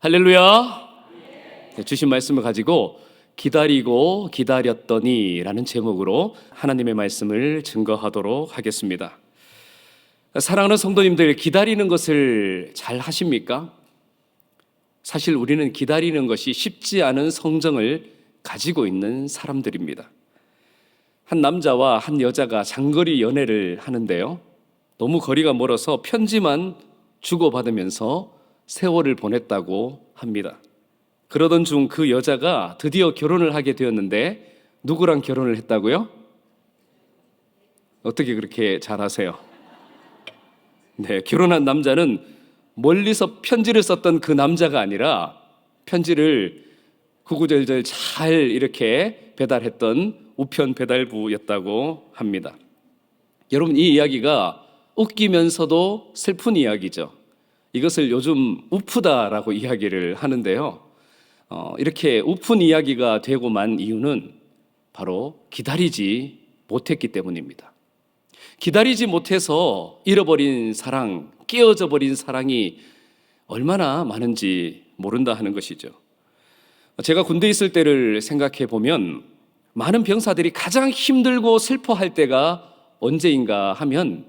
할렐루야. 주신 말씀을 가지고 기다리고 기다렸더니 라는 제목으로 하나님의 말씀을 증거하도록 하겠습니다. 사랑하는 성도님들, 기다리는 것을 잘 하십니까? 사실 우리는 기다리는 것이 쉽지 않은 성정을 가지고 있는 사람들입니다. 한 남자와 한 여자가 장거리 연애를 하는데요, 너무 거리가 멀어서 편지만 주고받으면서 세월을 보냈다고 합니다. 그러던 중 그 여자가 드디어 결혼을 하게 되었는데, 누구랑 결혼을 했다고요? 어떻게 그렇게 잘 아세요? 네, 결혼한 남자는 멀리서 편지를 썼던 그 남자가 아니라 편지를 구구절절 잘 이렇게 배달했던 우편 배달부였다고 합니다. 여러분, 이 이야기가 웃기면서도 슬픈 이야기죠. 이것을 요즘 우프다라고 이야기를 하는데요, 이렇게 우픈 이야기가 되고 만 이유는 바로 기다리지 못했기 때문입니다. 기다리지 못해서 잃어버린 사랑, 깨어져 버린 사랑이 얼마나 많은지 모른다 하는 것이죠. 제가 군대에 있을 때를 생각해 보면 많은 병사들이 가장 힘들고 슬퍼할 때가 언제인가 하면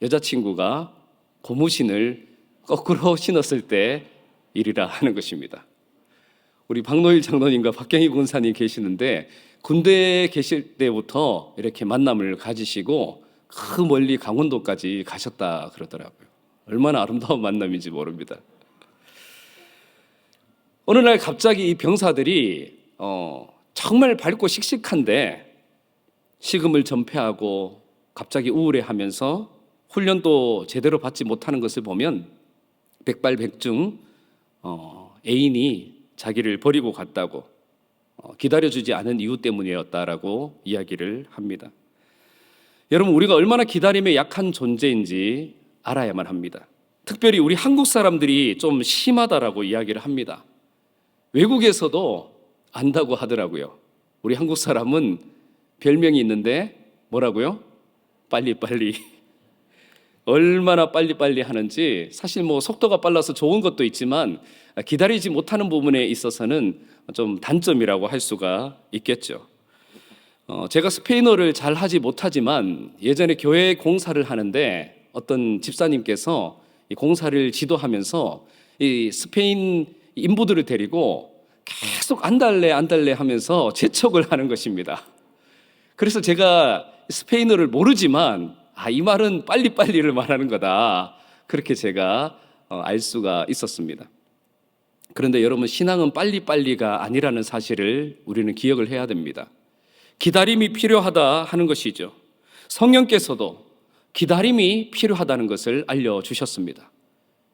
여자친구가 고무신을 거꾸로 신었을 때 일이라 하는 것입니다. 우리 박노일 장로님과 박경희 군사님 계시는데, 군대에 계실 때부터 이렇게 만남을 가지시고 그 멀리 강원도까지 가셨다 그러더라고요. 얼마나 아름다운 만남인지 모릅니다. 어느 날 갑자기 이 병사들이 정말 밝고 씩씩한데 식음을 전폐하고 갑자기 우울해하면서 훈련도 제대로 받지 못하는 것을 보면 백발백중 애인이 자기를 버리고 갔다고, 기다려주지 않은 이유 때문이었다라고 이야기를 합니다. 여러분, 우리가 얼마나 기다림에 약한 존재인지 알아야만 합니다. 특별히 우리 한국 사람들이 좀 심하다라고 이야기를 합니다. 외국에서도 안다고 하더라고요. 우리 한국 사람은 별명이 있는데 뭐라고요? 빨리빨리. 얼마나 빨리빨리 하는지, 사실 속도가 빨라서 좋은 것도 있지만 기다리지 못하는 부분에 있어서는 좀 단점이라고 할 수가 있겠죠. 제가 스페인어를 잘 하지 못하지만 예전에 교회 공사를 하는데 어떤 집사님께서 이 공사를 지도하면서 이 스페인 인부들을 데리고 계속 안달래 하면서 재촉을 하는 것입니다. 그래서 제가 스페인어를 모르지만 이 말은 빨리빨리를 말하는 거다, 그렇게 제가 알 수가 있었습니다. 그런데 여러분, 신앙은 빨리빨리가 아니라는 사실을 우리는 기억을 해야 됩니다. 기다림이 필요하다 하는 것이죠. 성령께서도 기다림이 필요하다는 것을 알려주셨습니다.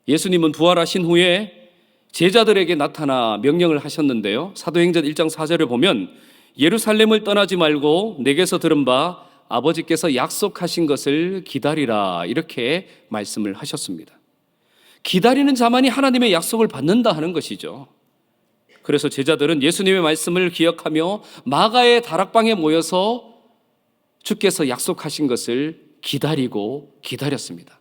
예수님은 부활하신 후에 제자들에게 나타나 명령을 하셨는데요, 사도행전 1장 4절을 보면 예루살렘을 떠나지 말고 내게서 들은 바 아버지께서 약속하신 것을 기다리라, 이렇게 말씀을 하셨습니다. 기다리는 자만이 하나님의 약속을 받는다 하는 것이죠. 그래서 제자들은 예수님의 말씀을 기억하며 마가의 다락방에 모여서 주께서 약속하신 것을 기다리고 기다렸습니다.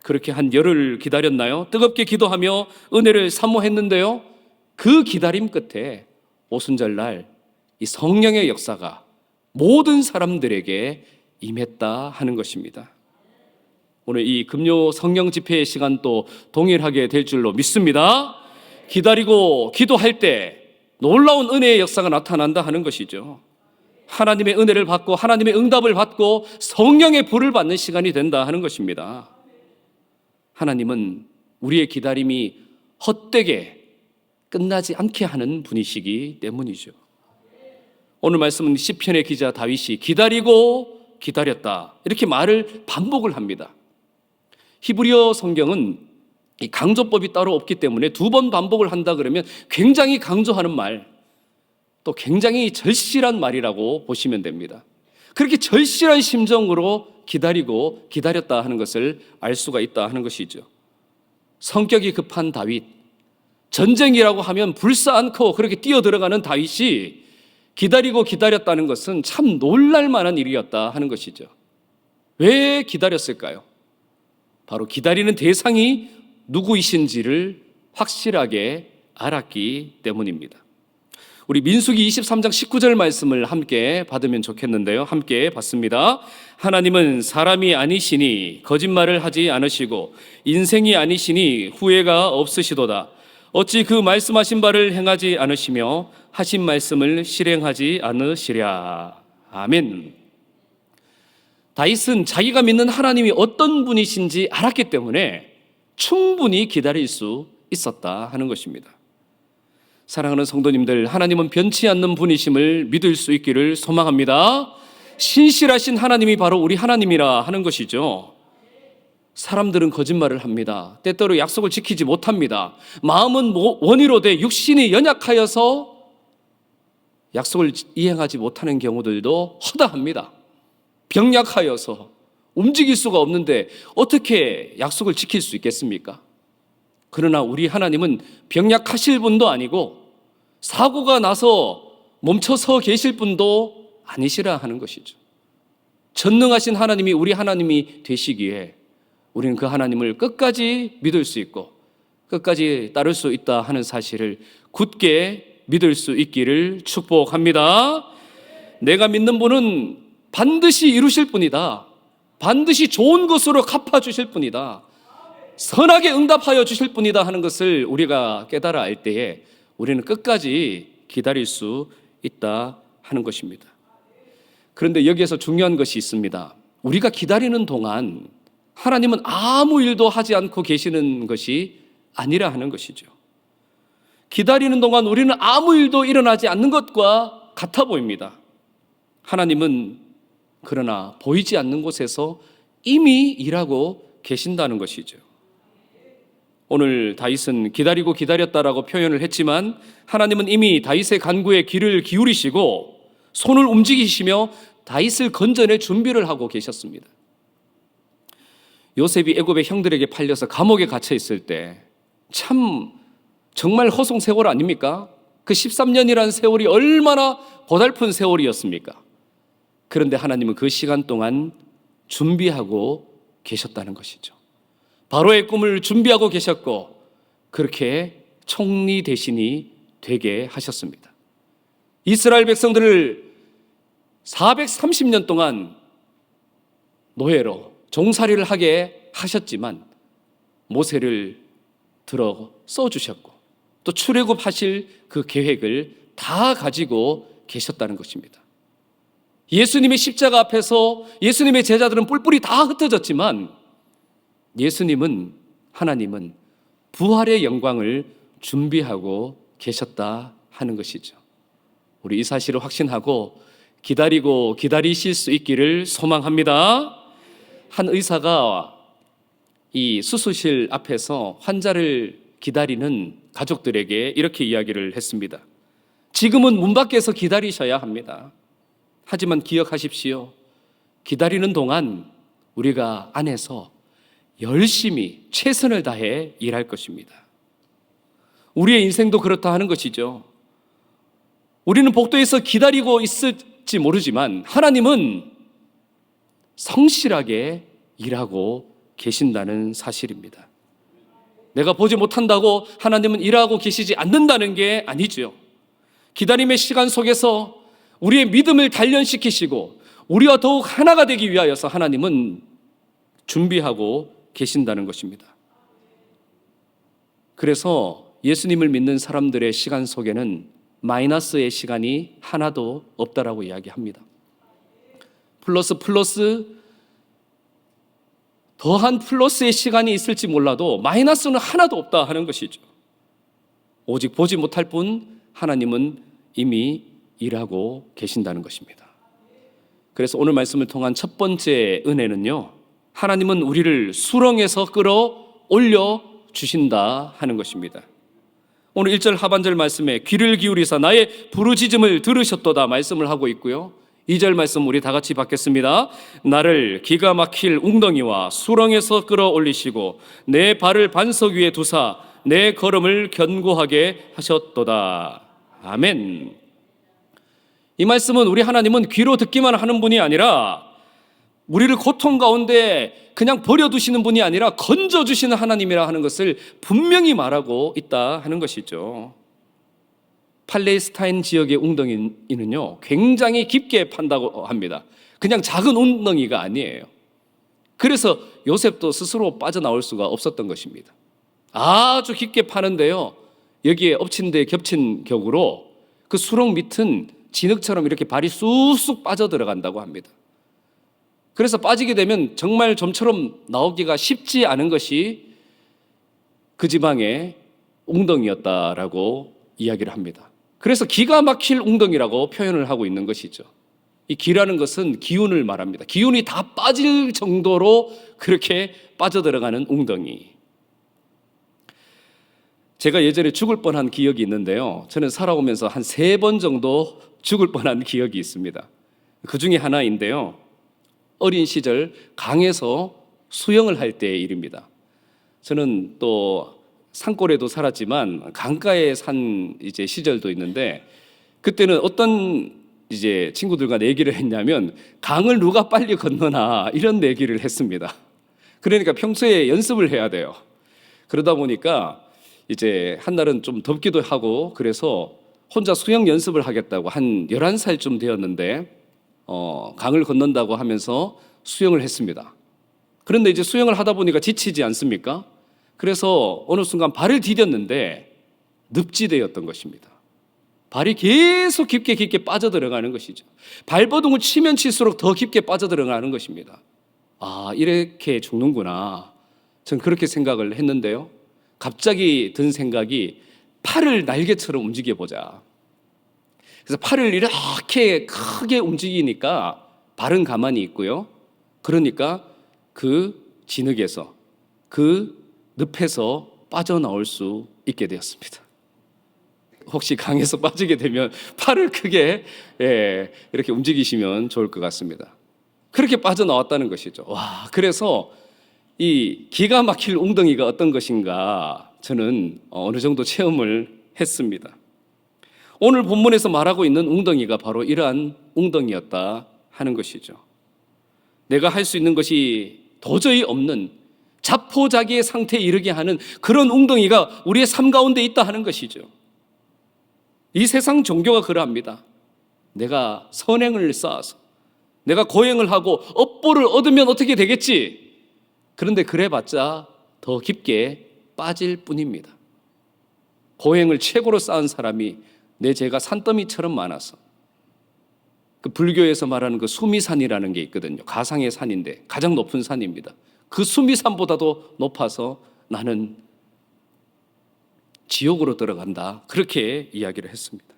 그렇게 한 열흘 기다렸나요? 뜨겁게 기도하며 은혜를 사모했는데요, 그 기다림 끝에 오순절날 이 성령의 역사가 모든 사람들에게 임했다 하는 것입니다. 오늘 이 금요 성령 집회의 시간도 동일하게 될 줄로 믿습니다. 기다리고 기도할 때 놀라운 은혜의 역사가 나타난다 하는 것이죠. 하나님의 은혜를 받고 하나님의 응답을 받고 성령의 불을 받는 시간이 된다 하는 것입니다. 하나님은 우리의 기다림이 헛되게 끝나지 않게 하는 분이시기 때문이죠. 오늘 말씀은 시편의 기자 다윗이 기다리고 기다렸다, 이렇게 말을 반복을 합니다. 히브리어 성경은 이 강조법이 따로 없기 때문에 두 번 반복을 한다 그러면 굉장히 강조하는 말, 또 굉장히 절실한 말이라고 보시면 됩니다. 그렇게 절실한 심정으로 기다리고 기다렸다 하는 것을 알 수가 있다 하는 것이죠. 성격이 급한 다윗, 전쟁이라고 하면 불사 않고 그렇게 뛰어들어가는 다윗이 기다리고 기다렸다는 것은 참 놀랄 만한 일이었다 하는 것이죠. 왜 기다렸을까요? 바로 기다리는 대상이 누구이신지를 확실하게 알았기 때문입니다. 우리 민수기 23장 19절 말씀을 함께 받으면 좋겠는데요. 함께 받습니다. 하나님은 사람이 아니시니 거짓말을 하지 않으시고 인생이 아니시니 후회가 없으시도다. 어찌 그 말씀하신 바를 행하지 않으시며 하신 말씀을 실행하지 않으시랴. 아멘. 다윗은 자기가 믿는 하나님이 어떤 분이신지 알았기 때문에 충분히 기다릴 수 있었다 하는 것입니다. 사랑하는 성도님들, 하나님은 변치 않는 분이심을 믿을 수 있기를 소망합니다. 신실하신 하나님이 바로 우리 하나님이라 하는 것이죠. 사람들은 거짓말을 합니다. 때때로 약속을 지키지 못합니다. 마음은 원이로 돼 육신이 연약하여서 약속을 이행하지 못하는 경우들도 허다합니다. 병약하여서 움직일 수가 없는데 어떻게 약속을 지킬 수 있겠습니까? 그러나 우리 하나님은 병약하실 분도 아니고 사고가 나서 멈춰서 계실 분도 아니시라 하는 것이죠. 전능하신 하나님이 우리 하나님이 되시기에 우리는 그 하나님을 끝까지 믿을 수 있고 끝까지 따를 수 있다 하는 사실을 굳게 믿을 수 있기를 축복합니다. 내가 믿는 분은 반드시 이루실 분이다. 반드시 좋은 것으로 갚아주실 분이다. 선하게 응답하여 주실 분이다 하는 것을 우리가 깨달아 알 때에 우리는 끝까지 기다릴 수 있다 하는 것입니다. 그런데 여기에서 중요한 것이 있습니다. 우리가 기다리는 동안 하나님은 아무 일도 하지 않고 계시는 것이 아니라 하는 것이죠. 기다리는 동안 우리는 아무 일도 일어나지 않는 것과 같아 보입니다. 하나님은 그러나 보이지 않는 곳에서 이미 일하고 계신다는 것이죠. 오늘 다윗은 기다리고 기다렸다라고 표현을 했지만 하나님은 이미 다윗의 간구에 귀를 기울이시고 손을 움직이시며 다윗을 건져낼 준비를 하고 계셨습니다. 요셉이 애굽의 형들에게 팔려서 감옥에 갇혀 있을 때 참 정말 허송 세월 아닙니까? 그 13년이라는 세월이 얼마나 고달픈 세월이었습니까? 그런데 하나님은 그 시간 동안 준비하고 계셨다는 것이죠. 바로의 꿈을 준비하고 계셨고 그렇게 총리 대신이 되게 하셨습니다. 이스라엘 백성들을 430년 동안 노예로 종살이를 하게 하셨지만 모세를 들어 써주셨고 또 출애굽하실 그 계획을 다 가지고 계셨다는 것입니다. 예수님의 십자가 앞에서 예수님의 제자들은 뿔뿔이 다 흩어졌지만 예수님은 하나님은 부활의 영광을 준비하고 계셨다 하는 것이죠. 우리 이 사실을 확신하고 기다리고 기다리실 수 있기를 소망합니다. 한 의사가 이 수술실 앞에서 환자를 기다리는 가족들에게 이렇게 이야기를 했습니다. 지금은 문 밖에서 기다리셔야 합니다. 하지만 기억하십시오. 기다리는 동안 우리가 안에서 열심히 최선을 다해 일할 것입니다. 우리의 인생도 그렇다 하는 것이죠. 우리는 복도에서 기다리고 있을지 모르지만 하나님은 성실하게 일하고 계신다는 사실입니다. 내가 보지 못한다고 하나님은 일하고 계시지 않는다는 게 아니죠. 기다림의 시간 속에서 우리의 믿음을 단련시키시고 우리와 더욱 하나가 되기 위하여서 하나님은 준비하고 계신다는 것입니다. 그래서 예수님을 믿는 사람들의 시간 속에는 마이너스의 시간이 하나도 없다라고 이야기합니다. 플러스 더한 플러스의 시간이 있을지 몰라도 마이너스는 하나도 없다 하는 것이죠. 오직 보지 못할 뿐 하나님은 이미 일하고 계신다는 것입니다. 그래서 오늘 말씀을 통한 첫 번째 은혜는요, 하나님은 우리를 수렁에서 끌어올려 주신다 하는 것입니다. 오늘 1절 하반절 말씀에 귀를 기울이사 나의 부르짖음을 들으셨도다 말씀을 하고 있고요. 2절 말씀 우리 다 같이 받겠습니다. 나를 기가 막힐 웅덩이와 수렁에서 끌어올리시고 내 발을 반석 위에 두사 내 걸음을 견고하게 하셨도다. 아멘. 이 말씀은 우리 하나님은 귀로 듣기만 하는 분이 아니라 우리를 고통 가운데 그냥 버려두시는 분이 아니라 건져주시는 하나님이라 하는 것을 분명히 말하고 있다 하는 것이죠. 팔레스타인 지역의 웅덩이는요, 굉장히 깊게 판다고 합니다. 그냥 작은 웅덩이가 아니에요. 그래서 요셉도 스스로 빠져나올 수가 없었던 것입니다. 아주 깊게 파는데요, 여기에 엎친 데 겹친 격으로 그 수렁 밑은 진흙처럼 이렇게 발이 쑥쑥 빠져들어간다고 합니다. 그래서 빠지게 되면 정말 좀처럼 나오기가 쉽지 않은 것이 그 지방의 웅덩이였다라고 이야기를 합니다. 그래서 기가 막힐 웅덩이라고 표현을 하고 있는 것이죠. 이 기라는 것은 기운을 말합니다. 기운이 다 빠질 정도로 그렇게 빠져들어가는 웅덩이. 제가 예전에 죽을 뻔한 기억이 있는데요, 저는 살아오면서 한 3번 정도 죽을 뻔한 기억이 있습니다. 그 중에 하나인데요, 어린 시절 강에서 수영을 할 때의 일입니다. 저는 또 산골에도 살았지만 강가에 산 시절도 있는데, 그때는 어떤 친구들과 내기를 했냐면 강을 누가 빨리 건너나 이런 내기를 했습니다. 그러니까 평소에 연습을 해야 돼요. 그러다 보니까 한 날은 좀 덥기도 하고 그래서 혼자 수영 연습을 하겠다고 한 11살쯤 되었는데 강을 건넌다고 하면서 수영을 했습니다. 그런데 수영을 하다 보니까 지치지 않습니까? 그래서 어느 순간 발을 디뎠는데 늪지대였던 것입니다. 발이 계속 깊게 빠져들어가는 것이죠. 발버둥을 치면 칠수록 더 깊게 빠져들어가는 것입니다. 아, 이렇게 죽는구나. 전 그렇게 생각을 했는데요, 갑자기 든 생각이 팔을 날개처럼 움직여보자. 그래서 팔을 이렇게 크게 움직이니까 발은 가만히 있고요, 그러니까 그 진흙에서, 그 늪에서 빠져나올 수 있게 되었습니다. 혹시 강에서 빠지게 되면 팔을 크게 이렇게 움직이시면 좋을 것 같습니다. 그렇게 빠져나왔다는 것이죠. 와, 그래서 이 기가 막힐 웅덩이가 어떤 것인가 저는 어느 정도 체험을 했습니다. 오늘 본문에서 말하고 있는 웅덩이가 바로 이러한 웅덩이였다 하는 것이죠. 내가 할 수 있는 것이 도저히 없는 자포자기의 상태에 이르게 하는 그런 웅덩이가 우리의 삶 가운데 있다 하는 것이죠. 이 세상 종교가 그러합니다. 내가 선행을 쌓아서 내가 고행을 하고 업보를 얻으면 어떻게 되겠지? 그런데 그래봤자 더 깊게 빠질 뿐입니다. 고행을 최고로 쌓은 사람이 내 죄가 산더미처럼 많아서, 그 불교에서 말하는 그 수미산이라는 게 있거든요. 가상의 산인데 가장 높은 산입니다. 그 수미산보다도 높아서 나는 지옥으로 들어간다, 그렇게 이야기를 했습니다.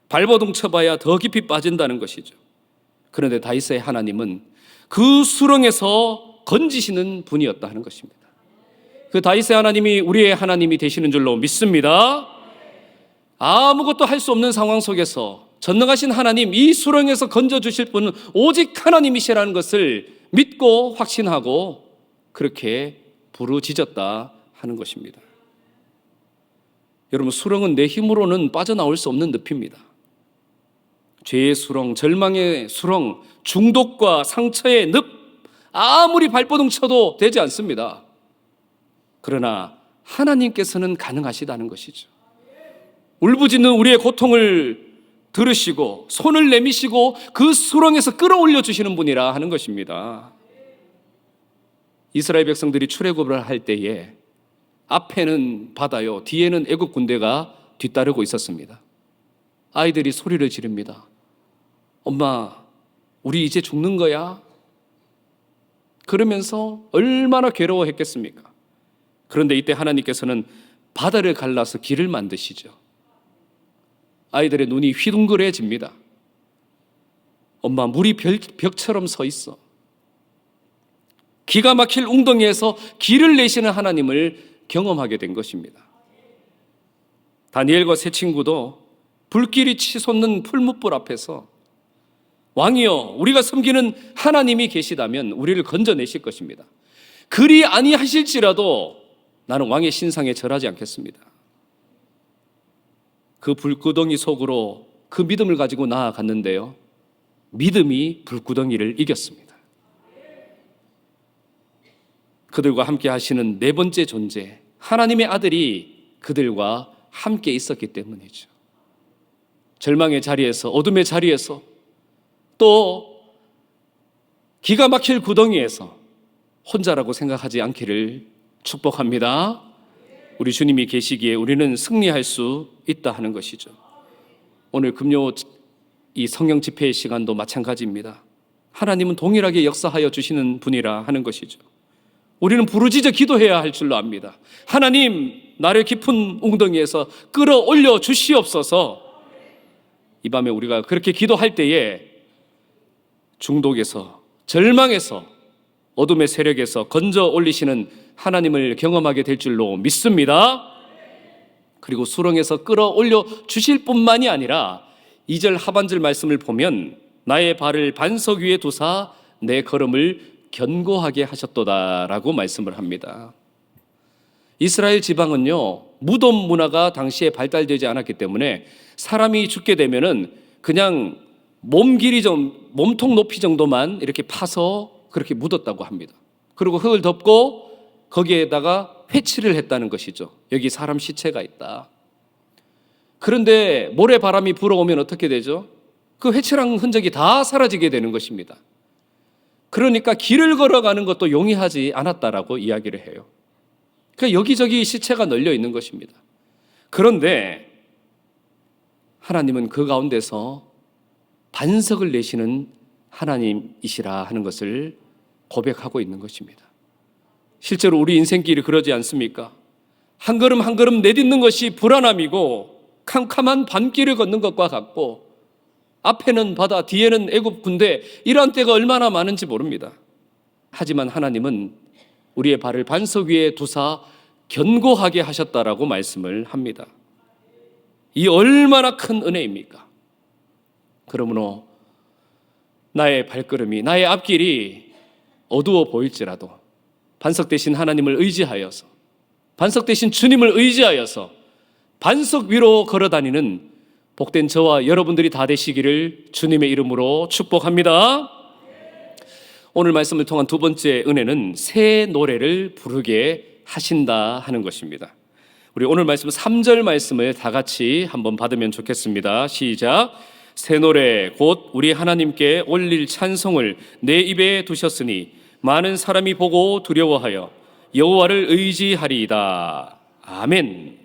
발버둥 쳐봐야 더 깊이 빠진다는 것이죠. 그런데 다윗의 하나님은 그 수렁에서 건지시는 분이었다 하는 것입니다. 그 다윗의 하나님이 우리의 하나님이 되시는 줄로 믿습니다. 아무것도 할 수 없는 상황 속에서 전능하신 하나님, 이 수렁에서 건져주실 분은 오직 하나님이시라는 것을 믿고 확신하고 그렇게 부르짖었다 하는 것입니다. 여러분, 수렁은 내 힘으로는 빠져나올 수 없는 늪입니다. 죄의 수렁, 절망의 수렁, 중독과 상처의 늪, 아무리 발버둥 쳐도 되지 않습니다. 그러나 하나님께서는 가능하시다는 것이죠. 울부짖는 우리의 고통을 들으시고 손을 내미시고 그 수렁에서 끌어올려 주시는 분이라 하는 것입니다. 이스라엘 백성들이 출애굽을 할 때에 앞에는 바다요, 뒤에는 애국 군대가 뒤따르고 있었습니다. 아이들이 소리를 지릅니다. 엄마, 우리 이제 죽는 거야? 그러면서 얼마나 괴로워했겠습니까? 그런데 이때 하나님께서는 바다를 갈라서 길을 만드시죠. 아이들의 눈이 휘둥그레집니다. 엄마, 물이 벽처럼 서 있어. 기가 막힐 웅덩이에서 길을 내시는 하나님을 경험하게 된 것입니다. 다니엘과 세 친구도 불길이 치솟는 풀무불 앞에서 왕이여, 우리가 섬기는 하나님이 계시다면 우리를 건져내실 것입니다. 그리 아니하실지라도 나는 왕의 신상에 절하지 않겠습니다. 그 불구덩이 속으로 그 믿음을 가지고 나아갔는데요, 믿음이 불구덩이를 이겼습니다. 그들과 함께 하시는 네 번째 존재, 하나님의 아들이 그들과 함께 있었기 때문이죠. 절망의 자리에서, 어둠의 자리에서, 또 기가 막힐 구덩이에서 혼자라고 생각하지 않기를 축복합니다. 우리 주님이 계시기에 우리는 승리할 수 있다 하는 것이죠. 오늘 금요 이 성령 집회의 시간도 마찬가지입니다. 하나님은 동일하게 역사하여 주시는 분이라 하는 것이죠. 우리는 부르짖어 기도해야 할 줄로 압니다. 하나님, 나를 깊은 웅덩이에서 끌어올려 주시옵소서. 이 밤에 우리가 그렇게 기도할 때에 중독에서, 절망에서, 어둠의 세력에서 건져 올리시는 하나님을 경험하게 될 줄로 믿습니다. 그리고 수렁에서 끌어올려 주실 뿐만이 아니라 2절 하반절 말씀을 보면 나의 발을 반석 위에 두사 내 걸음을 견고하게 하셨도다라고 말씀을 합니다. 이스라엘 지방은요, 무덤 문화가 당시에 발달되지 않았기 때문에 사람이 죽게 되면은 그냥 몸통 높이 정도만 이렇게 파서 그렇게 묻었다고 합니다. 그리고 흙을 덮고 거기에다가 회치를 했다는 것이죠. 여기 사람 시체가 있다. 그런데 모래바람이 불어오면 어떻게 되죠? 그 회치랑 흔적이 다 사라지게 되는 것입니다. 그러니까 길을 걸어가는 것도 용이하지 않았다라고 이야기를 해요. 그러니까 여기저기 시체가 널려 있는 것입니다. 그런데 하나님은 그 가운데서 반석을 내시는 하나님이시라 하는 것을 고백하고 있는 것입니다. 실제로 우리 인생길이 그러지 않습니까? 한 걸음 한 걸음 내딛는 것이 불안함이고 캄캄한 밤길을 걷는 것과 같고 앞에는 바다, 뒤에는 애굽 군대, 이러한 때가 얼마나 많은지 모릅니다. 하지만 하나님은 우리의 발을 반석 위에 두사 견고하게 하셨다라고 말씀을 합니다. 이 얼마나 큰 은혜입니까? 그러므로 나의 발걸음이, 나의 앞길이 어두워 보일지라도 반석 대신 하나님을 의지하여서, 반석 대신 주님을 의지하여서 반석 위로 걸어다니는 복된 저와 여러분들이 다 되시기를 주님의 이름으로 축복합니다. 오늘 말씀을 통한 두 번째 은혜는 새 노래를 부르게 하신다 하는 것입니다. 우리 오늘 말씀 3절 말씀을 다 같이 한번 받으면 좋겠습니다. 시작. 새 노래 곧 우리 하나님께 올릴 찬송을 내 입에 두셨으니 많은 사람이 보고 두려워하여 여호와를 의지하리이다. 아멘.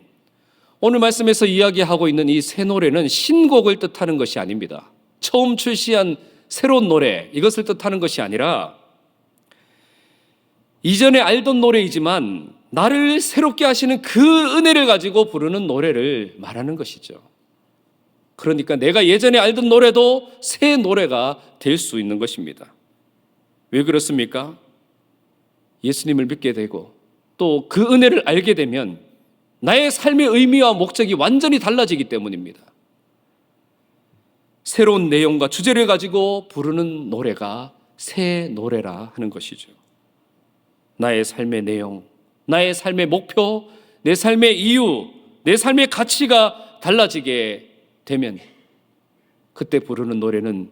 오늘 말씀에서 이야기하고 있는 이 새 노래는 신곡을 뜻하는 것이 아닙니다. 처음 출시한 새로운 노래, 이것을 뜻하는 것이 아니라 이전에 알던 노래이지만 나를 새롭게 하시는 그 은혜를 가지고 부르는 노래를 말하는 것이죠. 그러니까 내가 예전에 알던 노래도 새 노래가 될 수 있는 것입니다. 왜 그렇습니까? 예수님을 믿게 되고 또 그 은혜를 알게 되면 나의 삶의 의미와 목적이 완전히 달라지기 때문입니다. 새로운 내용과 주제를 가지고 부르는 노래가 새 노래라 하는 것이죠. 나의 삶의 내용, 나의 삶의 목표, 내 삶의 이유, 내 삶의 가치가 달라지게 되면 그때 부르는 노래는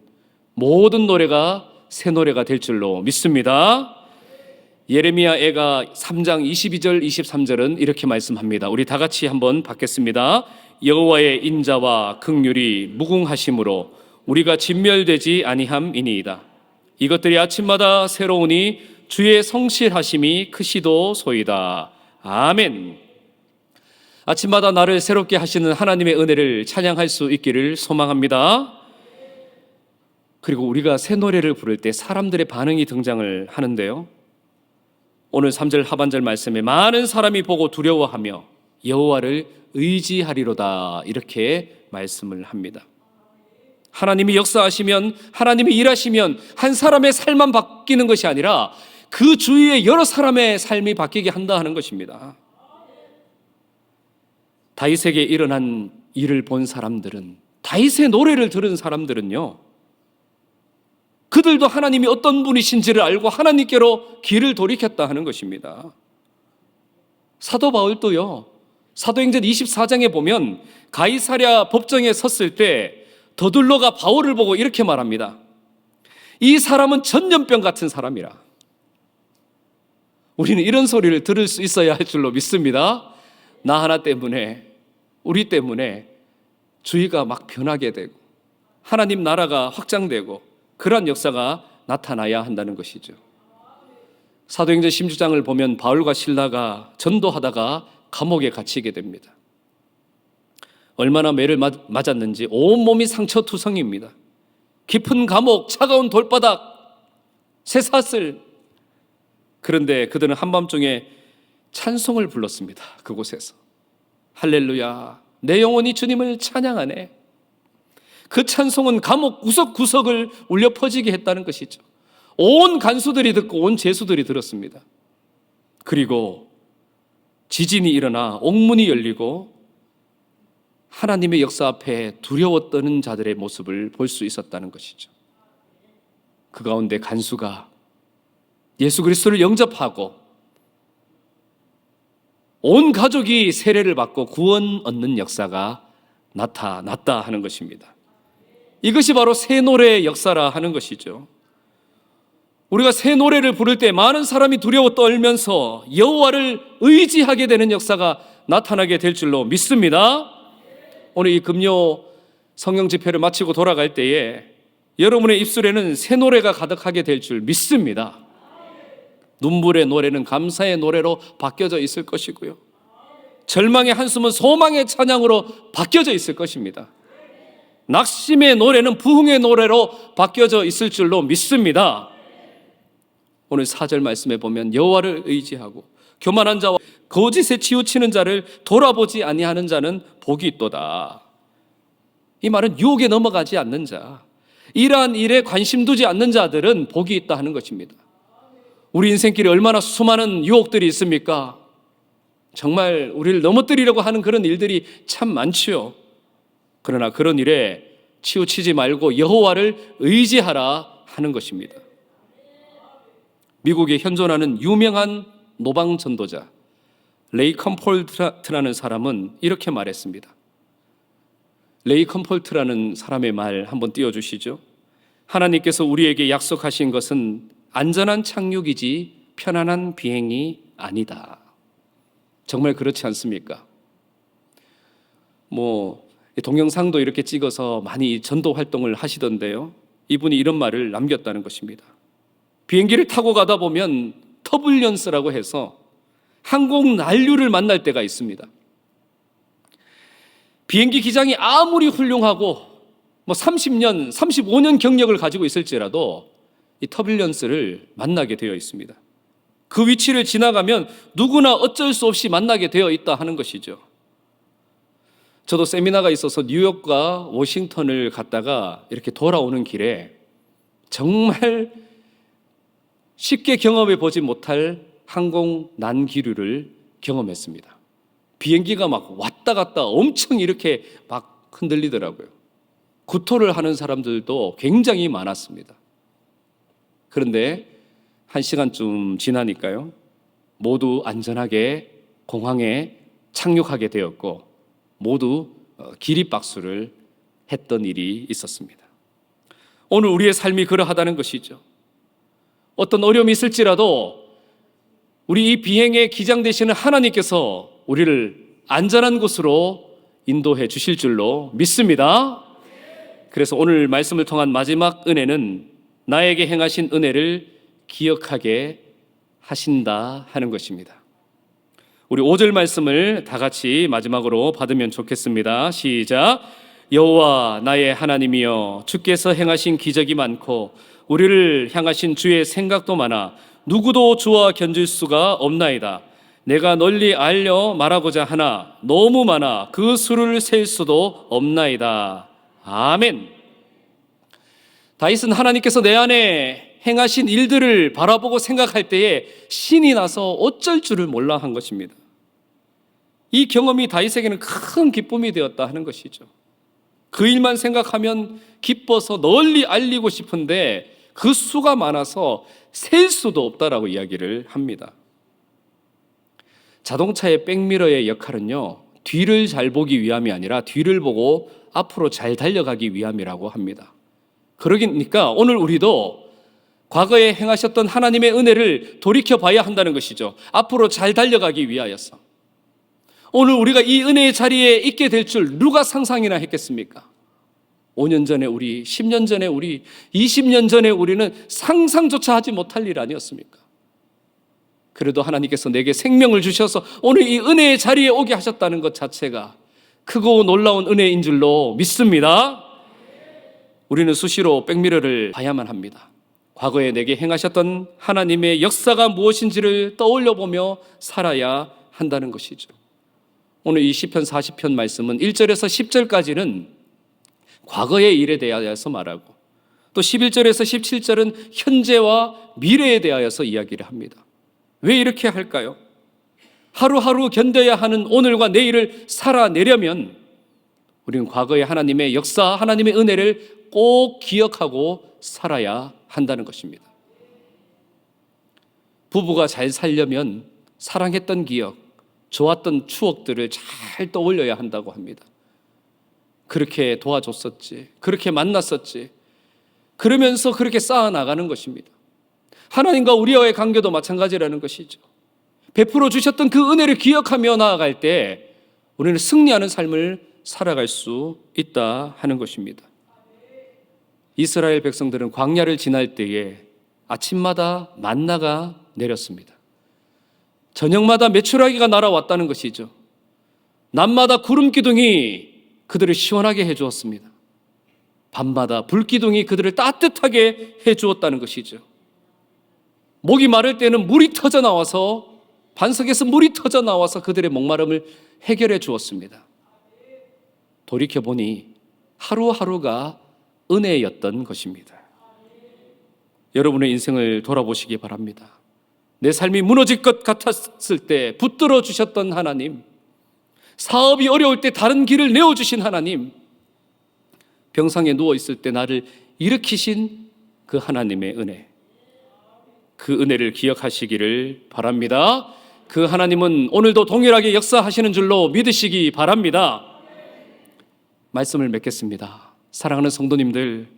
모든 노래가 새 노래가 될 줄로 믿습니다. 예레미야 애가 3장 22절 23절은 이렇게 말씀합니다. 우리 다 같이 한번 받겠습니다. 여호와의 인자와 긍휼이 무궁하심으로 우리가 진멸되지 아니함이니이다. 이것들이 아침마다 새로우니 주의 성실하심이 크시도소이다. 아멘. 아침마다 나를 새롭게 하시는 하나님의 은혜를 찬양할 수 있기를 소망합니다. 그리고 우리가 새 노래를 부를 때 사람들의 반응이 등장을 하는데요, 오늘 3절 하반절 말씀에 많은 사람이 보고 두려워하며 여호와를 의지하리로다 이렇게 말씀을 합니다. 하나님이 역사하시면, 하나님이 일하시면 한 사람의 삶만 바뀌는 것이 아니라 그 주위의 여러 사람의 삶이 바뀌게 한다 하는 것입니다. 다윗에게 일어난 일을 본 사람들은, 다윗의 노래를 들은 사람들은요, 그들도 하나님이 어떤 분이신지를 알고 하나님께로 길을 돌이켰다 하는 것입니다. 사도 바울도요, 사도행전 24장에 보면 가이사랴 법정에 섰을 때 더둘러가 바울을 보고 이렇게 말합니다. 이 사람은 전염병 같은 사람이라. 우리는 이런 소리를 들을 수 있어야 할 줄로 믿습니다. 나 하나 때문에, 우리 때문에 주의가 막 변하게 되고 하나님 나라가 확장되고 그러한 역사가 나타나야 한다는 것이죠. 사도행전 16장을 보면 바울과 실라가 전도하다가 감옥에 갇히게 됩니다. 얼마나 매를 맞았는지 온몸이 상처투성입니다. 깊은 감옥, 차가운 돌바닥, 쇠사슬. 그런데 그들은 한밤중에 찬송을 불렀습니다. 그곳에서 할렐루야, 내 영혼이 주님을 찬양하네. 그 찬송은 감옥 구석구석을 울려 퍼지게 했다는 것이죠. 온 간수들이 듣고 온 죄수들이 들었습니다. 그리고 지진이 일어나 옥문이 열리고 하나님의 역사 앞에 두려워 떠는 자들의 모습을 볼 수 있었다는 것이죠. 그 가운데 간수가 예수 그리스도를 영접하고 온 가족이 세례를 받고 구원 얻는 역사가 나타났다 하는 것입니다. 이것이 바로 새 노래의 역사라 하는 것이죠. 우리가 새 노래를 부를 때 많은 사람이 두려워 떨면서 여호와를 의지하게 되는 역사가 나타나게 될 줄로 믿습니다. 오늘 이 금요 성령 집회를 마치고 돌아갈 때에 여러분의 입술에는 새 노래가 가득하게 될 줄 믿습니다. 눈물의 노래는 감사의 노래로 바뀌어져 있을 것이고요. 절망의 한숨은 소망의 찬양으로 바뀌어져 있을 것입니다. 낙심의 노래는 부흥의 노래로 바뀌어져 있을 줄로 믿습니다. 오늘 4절 말씀에 보면 여호와를 의지하고 교만한 자와 거짓에 치우치는 자를 돌아보지 아니하는 자는 복이 있도다. 이 말은 유혹에 넘어가지 않는 자, 이러한 일에 관심 두지 않는 자들은 복이 있다 하는 것입니다. 우리 인생길에 얼마나 수많은 유혹들이 있습니까? 정말 우리를 넘어뜨리려고 하는 그런 일들이 참 많지요. 그러나 그런 일에 치우치지 말고 여호와를 의지하라 하는 것입니다. 미국에 현존하는 유명한 노방 전도자 레이 컴폴트라는 사람은 이렇게 말했습니다. 레이 컴폴트라는 사람의 말 한번 띄워주시죠. 하나님께서 우리에게 약속하신 것은 안전한 착륙이지 편안한 비행이 아니다. 정말 그렇지 않습니까? 동영상도 이렇게 찍어서 많이 전도 활동을 하시던데요. 이분이 이런 말을 남겼다는 것입니다. 비행기를 타고 가다 보면 터뷸런스라고 해서 항공 난류를 만날 때가 있습니다. 비행기 기장이 아무리 훌륭하고 30년, 35년 경력을 가지고 있을지라도 이 터뷸런스를 만나게 되어 있습니다. 그 위치를 지나가면 누구나 어쩔 수 없이 만나게 되어 있다 하는 것이죠. 저도 세미나가 있어서 뉴욕과 워싱턴을 갔다가 이렇게 돌아오는 길에 정말 쉽게 경험해 보지 못할 항공 난기류를 경험했습니다. 비행기가 막 왔다 갔다 엄청 이렇게 막 흔들리더라고요. 구토를 하는 사람들도 굉장히 많았습니다. 그런데 1시간쯤 지나니까요, 모두 안전하게 공항에 착륙하게 되었고 모두 기립박수를 했던 일이 있었습니다. 오늘 우리의 삶이 그러하다는 것이죠. 어떤 어려움이 있을지라도 우리 이 비행의 기장 되시는 하나님께서 우리를 안전한 곳으로 인도해 주실 줄로 믿습니다. 그래서 오늘 말씀을 통한 마지막 은혜는 나에게 행하신 은혜를 기억하게 하신다 하는 것입니다. 우리 5절 말씀을 다 같이 마지막으로 받으면 좋겠습니다. 시작. 여호와 나의 하나님이여, 주께서 행하신 기적이 많고 우리를 향하신 주의 생각도 많아 누구도 주와 견줄 수가 없나이다. 내가 널리 알려 말하고자 하나 너무 많아 그 수를 셀 수도 없나이다. 아멘. 다윗은 하나님께서 내 안에 행하신 일들을 바라보고 생각할 때에 신이 나서 어쩔 줄을 몰라 한 것입니다. 이 경험이 다윗에게는 큰 기쁨이 되었다 하는 것이죠. 그 일만 생각하면 기뻐서 널리 알리고 싶은데 그 수가 많아서 셀 수도 없다라고 이야기를 합니다. 자동차의 백미러의 역할은요, 뒤를 잘 보기 위함이 아니라 뒤를 보고 앞으로 잘 달려가기 위함이라고 합니다. 그러니까 오늘 우리도 과거에 행하셨던 하나님의 은혜를 돌이켜봐야 한다는 것이죠. 앞으로 잘 달려가기 위하여서. 오늘 우리가 이 은혜의 자리에 있게 될 줄 누가 상상이나 했겠습니까? 5년 전에 우리, 10년 전에 우리, 20년 전에 우리는 상상조차 하지 못할 일 아니었습니까? 그래도 하나님께서 내게 생명을 주셔서 오늘 이 은혜의 자리에 오게 하셨다는 것 자체가 크고 놀라운 은혜인 줄로 믿습니다. 우리는 수시로 백미러를 봐야만 합니다. 과거에 내게 행하셨던 하나님의 역사가 무엇인지를 떠올려 보며 살아야 한다는 것이죠. 오늘 이 시편 40편 말씀은 1절에서 10절까지는 과거의 일에 대하여서 말하고 또 11절에서 17절은 현재와 미래에 대하여서 이야기를 합니다. 왜 이렇게 할까요? 하루하루 견뎌야 하는 오늘과 내일을 살아내려면 우리는 과거의 하나님의 역사, 하나님의 은혜를 꼭 기억하고 살아야 한다는 것입니다. 부부가 잘 살려면 사랑했던 기억, 좋았던 추억들을 잘 떠올려야 한다고 합니다. 그렇게 도와줬었지, 그렇게 만났었지, 그러면서 그렇게 쌓아나가는 것입니다. 하나님과 우리와의 관계도 마찬가지라는 것이죠. 베풀어 주셨던 그 은혜를 기억하며 나아갈 때 우리는 승리하는 삶을 살아갈 수 있다 하는 것입니다. 이스라엘 백성들은 광야를 지날 때에 아침마다 만나가 내렸습니다. 저녁마다 메추라기가 날아왔다는 것이죠. 낮마다 구름 기둥이 그들을 시원하게 해주었습니다. 밤마다 불기둥이 그들을 따뜻하게 해주었다는 것이죠. 목이 마를 때는 물이 터져 나와서 반석에서 물이 터져 나와서 그들의 목마름을 해결해 주었습니다. 돌이켜보니 하루하루가 은혜였던 것입니다. 여러분의 인생을 돌아보시기 바랍니다. 내 삶이 무너질 것 같았을 때 붙들어 주셨던 하나님, 사업이 어려울 때 다른 길을 내어주신 하나님, 병상에 누워있을 때 나를 일으키신 그 하나님의 은혜, 그 은혜를 기억하시기를 바랍니다. 그 하나님은 오늘도 동일하게 역사하시는 줄로 믿으시기 바랍니다. 말씀을 맺겠습니다. 사랑하는 성도님들,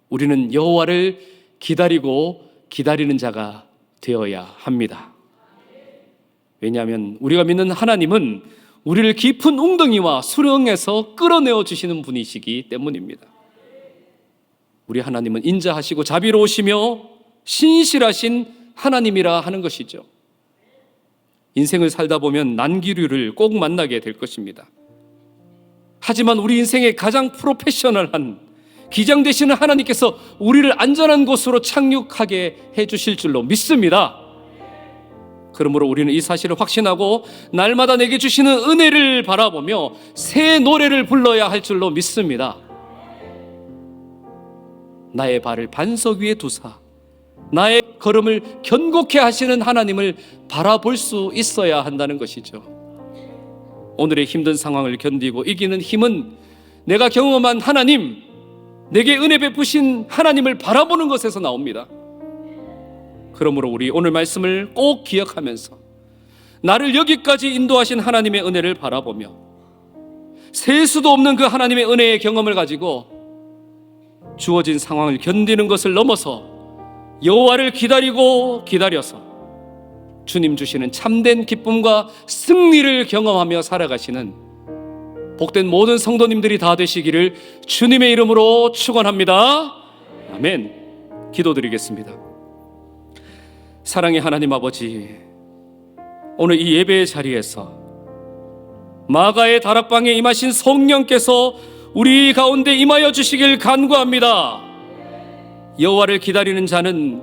우리는 여호와를 기다리고 기다리는 자가 되어야 합니다. 왜냐하면 우리가 믿는 하나님은 우리를 깊은 웅덩이와 수렁에서 끌어내어 주시는 분이시기 때문입니다. 우리 하나님은 인자하시고 자비로우시며 신실하신 하나님이라 하는 것이죠. 인생을 살다 보면 난기류를 꼭 만나게 될 것입니다. 하지만 우리 인생의 가장 프로페셔널한 기장되시는 하나님께서 우리를 안전한 곳으로 착륙하게 해주실 줄로 믿습니다. 그러므로 우리는 이 사실을 확신하고 날마다 내게 주시는 은혜를 바라보며 새 노래를 불러야 할 줄로 믿습니다. 나의 발을 반석 위에 두사 나의 걸음을 견고케 하시는 하나님을 바라볼 수 있어야 한다는 것이죠. 오늘의 힘든 상황을 견디고 이기는 힘은 내가 경험한 하나님, 내게 은혜 베푸신 하나님을 바라보는 것에서 나옵니다. 그러므로 우리 오늘 말씀을 꼭 기억하면서 나를 여기까지 인도하신 하나님의 은혜를 바라보며 셀 수도 없는 그 하나님의 은혜의 경험을 가지고 주어진 상황을 견디는 것을 넘어서 여호와를 기다리고 기다려서 주님 주시는 참된 기쁨과 승리를 경험하며 살아가시는 복된 모든 성도님들이 다 되시기를 주님의 이름으로 축원합니다. 아멘. 기도드리겠습니다. 사랑의 하나님 아버지, 오늘 이 예배의 자리에서 마가의 다락방에 임하신 성령께서 우리 가운데 임하여 주시길 간구합니다. 여호와를 기다리는 자는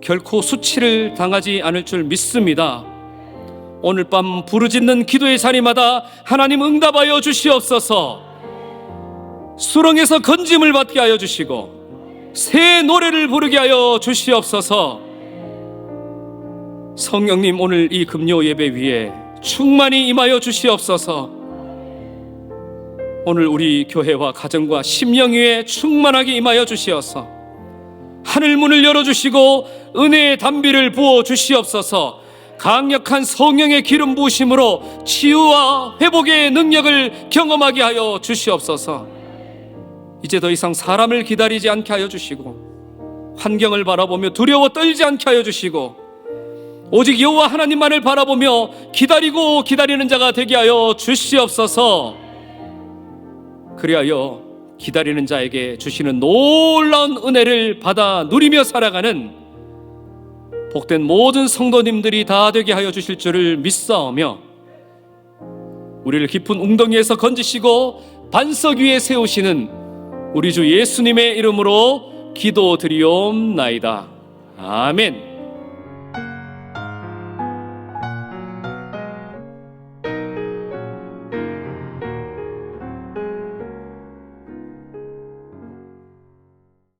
결코 수치를 당하지 않을 줄 믿습니다. 오늘 밤 부르짖는 기도의 자리마다 하나님 응답하여 주시옵소서. 수렁에서 건짐을 받게 하여 주시고 새 노래를 부르게 하여 주시옵소서. 성령님, 오늘 이 금요 예배 위에 충만히 임하여 주시옵소서. 오늘 우리 교회와 가정과 심령 위에 충만하게 임하여 주시옵소서. 하늘 문을 열어주시고 은혜의 담비를 부어 주시옵소서. 강력한 성령의 기름 부으심으로 치유와 회복의 능력을 경험하게 하여 주시옵소서. 이제 더 이상 사람을 기다리지 않게 하여 주시고 환경을 바라보며 두려워 떨지 않게 하여 주시고 오직 여호와 하나님만을 바라보며 기다리고 기다리는 자가 되게 하여 주시옵소서. 그리하여 기다리는 자에게 주시는 놀라운 은혜를 받아 누리며 살아가는 복된 모든 성도님들이 다 되게 하여 주실 줄을 믿사오며 우리를 깊은 웅덩이에서 건지시고 반석 위에 세우시는 우리 주 예수님의 이름으로 기도드리옵나이다. 아멘.